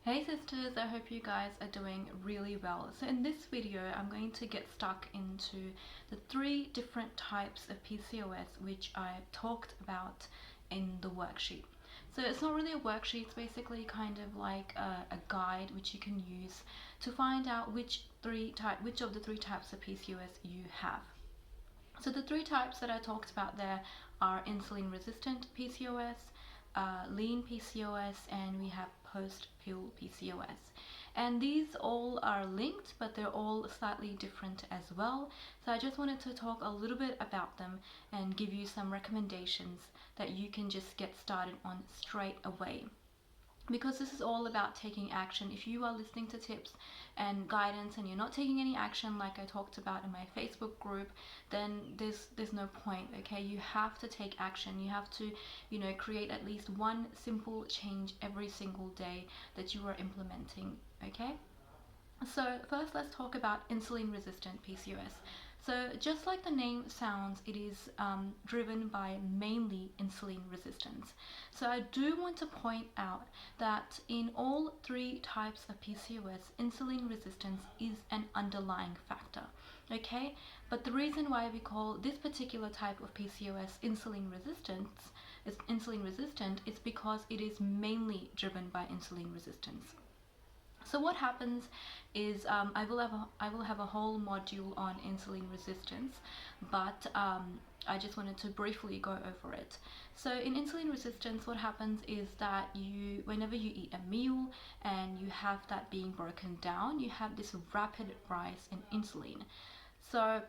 Hey sisters, I hope you guys are doing really well. So in this video, I'm going to get stuck into the 3 different types of PCOS which I talked about in the worksheet. So it's not really a worksheet, it's basically kind of like a guide which you can use to find out which of the 3 types of PCOS you have. So the 3 types that I talked about there are insulin resistant PCOS, lean PCOS, and we have post-pill PCOS. And these all are linked, but they're all slightly different as well. So I just wanted to talk a little bit about them and give you some recommendations that you can just get started on straight away, because this is all about taking action. If you are listening to tips and guidance and you're not taking any action, like I talked about in my Facebook group, then there's no point. Okay, you have to take action. You have to create at least one simple change every single day that you are implementing. Okay, so first let's talk about insulin resistant PCOS. So just like the name sounds, it is driven by mainly insulin resistance. So I do want to point out that in all 3 types of PCOS, insulin resistance is an underlying factor. Okay, but the reason why we call this particular type of PCOS insulin resistant is because it is mainly driven by insulin resistance. So what happens is I will have a whole module on insulin resistance, but I just wanted to briefly go over it. So in insulin resistance, what happens is that whenever you eat a meal and you have that being broken down, you have this rapid rise in insulin. So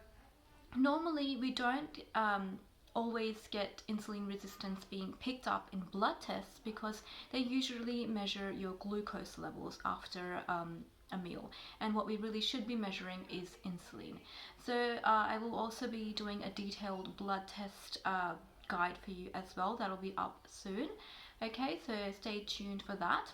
normally we don't always get insulin resistance being picked up in blood tests, because they usually measure your glucose levels after a meal, and what we really should be measuring is insulin. So I will also be doing a detailed blood test guide for you as well. That'll be up soon. Okay, so stay tuned for that.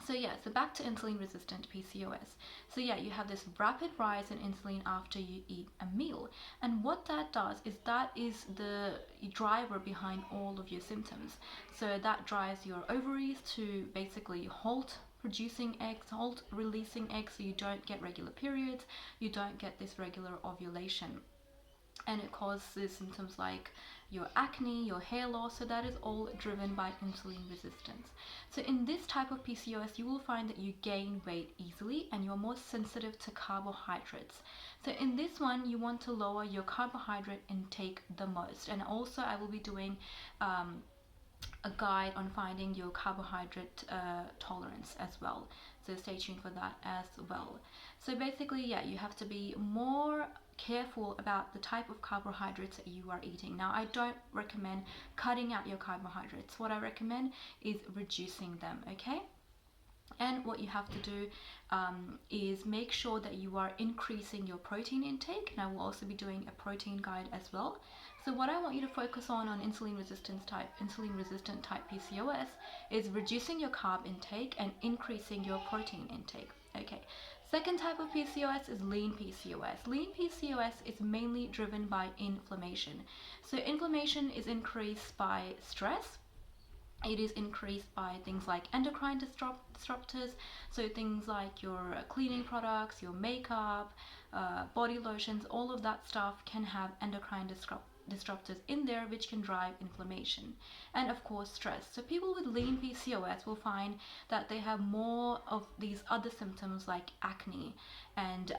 So back to insulin resistant PCOS. So you have this rapid rise in insulin after you eat a meal. And what that does is that is the driver behind all of your symptoms. So that drives your ovaries to basically halt producing eggs, halt releasing eggs, so you don't get regular periods, you don't get this regular ovulation. And it causes symptoms like your acne, your hair loss. So that is all driven by insulin resistance. So in this type of PCOS, you will find that you gain weight easily and you're more sensitive to carbohydrates. So in this one, you want to lower your carbohydrate intake the most. And also I will be doing a guide on finding your carbohydrate tolerance as well. So stay tuned for that as well. So basically, you have to be more careful about the type of carbohydrates that you are eating. Now, I don't recommend cutting out your carbohydrates. What I recommend is reducing them, okay? And what you have to do is make sure that you are increasing your protein intake, and I will also be doing a protein guide as well. So what I want you to focus on insulin resistant type PCOS is reducing your carb intake and increasing your protein intake. Okay. Second type of PCOS is lean PCOS. Lean PCOS is mainly driven by inflammation. So inflammation is increased by stress. It is increased by things like endocrine disruptors, so things like your cleaning products, your makeup, body lotions, all of that stuff can have endocrine disruptors in there, which can drive inflammation. And of course, stress. So people with lean PCOS will find that they have more of these other symptoms like acne and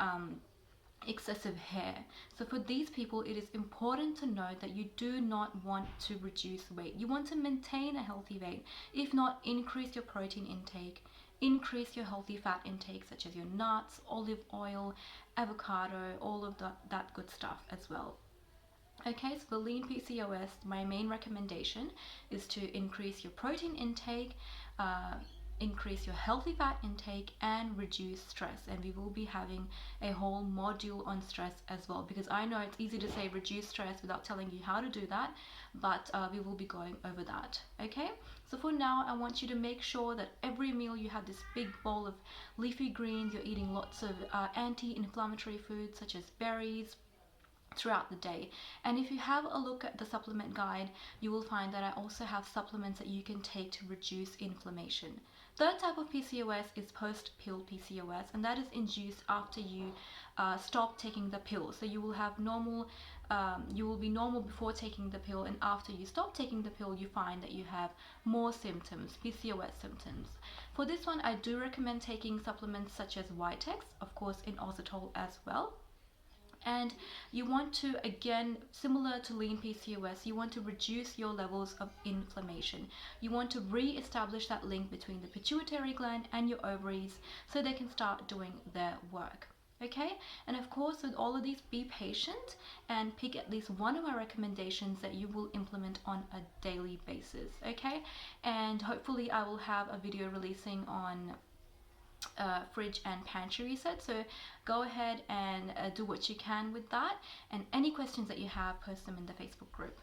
excessive hair. So for these people, it is important to know that you do not want to reduce weight. You want to maintain a healthy weight. If not, increase your protein intake, increase your healthy fat intake, such as your nuts, olive oil, avocado, all of that good stuff as well. Okay, so for lean PCOS, my main recommendation is to increase your protein intake, increase your healthy fat intake, and reduce stress. And we will be having a whole module on stress as well, because I know it's easy to say reduce stress without telling you how to do that, but we will be going over that. Okay, so for now, I want you to make sure that every meal you have this big bowl of leafy greens, you're eating lots of anti-inflammatory foods such as berries throughout the day. And if you have a look at the supplement guide, you will find that I also have supplements that you can take to reduce inflammation. Third type of PCOS is post-pill PCOS, and that is induced after you stop taking the pill. So you will have normal, you will be normal before taking the pill, and after you stop taking the pill, you find that you have more symptoms, PCOS symptoms. For this one, I do recommend taking supplements such as Vitex, of course, inositol as well. And you want to, again, similar to lean PCOS, you want to reduce your levels of inflammation. You want to re-establish that link between the pituitary gland and your ovaries so they can start doing their work. Okay, and of course, with all of these, be patient and pick at least one of my recommendations that you will implement on a daily basis. Okay, and hopefully I will have a video releasing on fridge and pantry reset, so go ahead and do what you can with that, and any questions that you have, post them in the Facebook group.